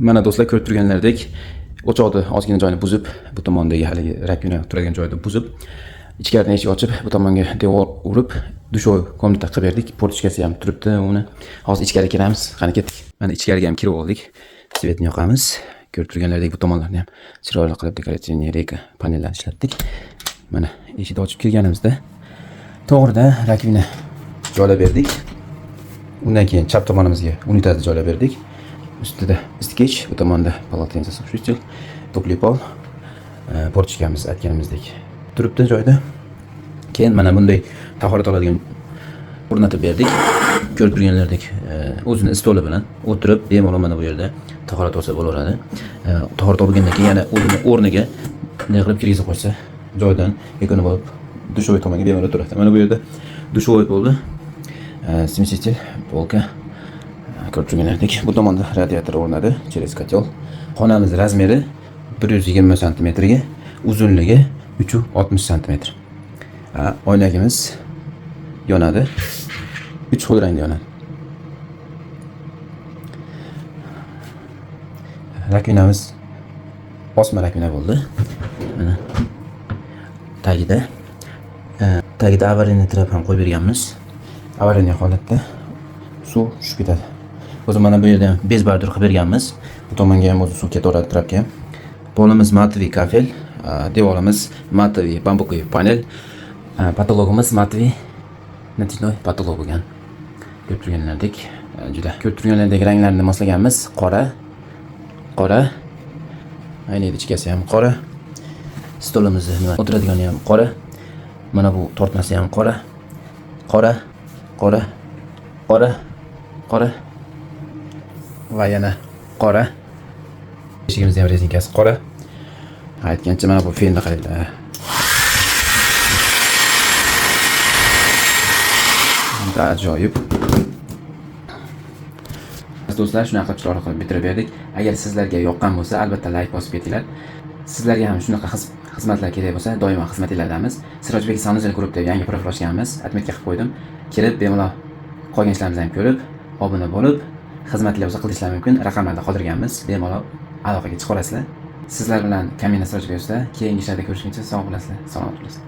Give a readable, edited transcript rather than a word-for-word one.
Mana do'stlar, ko'rib turganlaridek o'choqni ozgina joyini buzib, bu tomondagi haligi rakuna turadigan joyni buzib, ichkaridan eshik ochib, bu tomonga devor urib, dushoy komnata qilib berdik. Portichkasi ham turibdi uni. Hozir ichkariga kiramiz. Qani ketdik. Mana ichkariga ham kirib oldik. Svetni yoqamiz. Ko'rib turganlaridek bu tomonlarni ham chiroyli qilib dekoratsion reka panellarni ishlatdik. Mana eshikni ochib kirganimizda to'g'rida rakvina joylab berdik. Undan keyin chap tomonimizga unitazni joylab berdik. Ustida istkech, bu tomonda полотенце сушитель, to'pli pol, portichkamiz aytganimizdek turibdi joyda. Keyin mana bunday tahorat oladigan o'rnatib berdik. Ko'rib turganlaridek o'zini stoli bilan o'tirib, bemalol mana bu yerda tahorat olsa bo'laveradi. Tahorat olgandan keyin yana o'zini o'rniga bunday qilib kirgizib qo'ysa, joydan yakuni bo'lib dushoy tomonga bemalol turadi. Mana bu yerda dushoy bo'ldi. Смеситель, polka. Ko'rib turganlaridek bu tomonda radiator o'rnadi, через котел. Xonamiz razmeri 120 sm ga, uzunligi 360 sm. Oynagimiz yonadi. 3 xil rangda yonadi. Rakvinamiz osma rakvina bo'ldi. Mana tagida avariyni trap ham qo'yib berganmiz. Avariya holatda suv tushib ketadi. O'zi mana bu yerda bez bardur qilib berganmiz. Bu tomonga ham o'zi suv ketaveradi trapga. Polimiz matviy kafel, devorimiz matviy bambukoviy panel, patologimiz matviy natijnoy patolog bo'lgan. Ko'rib turganlaridek, juda ko'rib turganlaridek ranglarni moslaganmiz. Qora. Aynida ichkasi ham qora. Stolimizni nima o'tiradigani ham qora. Mana bu tortmasi ham qora. Qora. Va yana qora. Eshigimizning ham rezinkasi qora. Aytgancha mana bu fenni qaranglar. Ajoyib. Do'stlar, shunaqa chiroyli qilib bitirib berdik. Agar sizlarga yoqqan bo'lsa, albatta like bosib ketinglar. Sizlarga ham shunaqa xizmatlar kerak bo'lsa, doimo xizmatinglardamiz. Sirojbek Sanuzil Group deb yangi profil ochganmiz. Atmetga qilib qo'ydim. Kirib, bemalol qolgan ishlarimizni ham ko'rib, obuna bo'lib, xizmatlar bo'lsa qilishingiz mumkin. Raqamlarni qoldirganmiz. Bemalol aloqaga chiqa olasizlar. Sizlar bilan Kamina Sirojbek ustida keyingi ishlarda ko'rishguncha sog' bo'lasizlar. Salomat bo'lasizlar.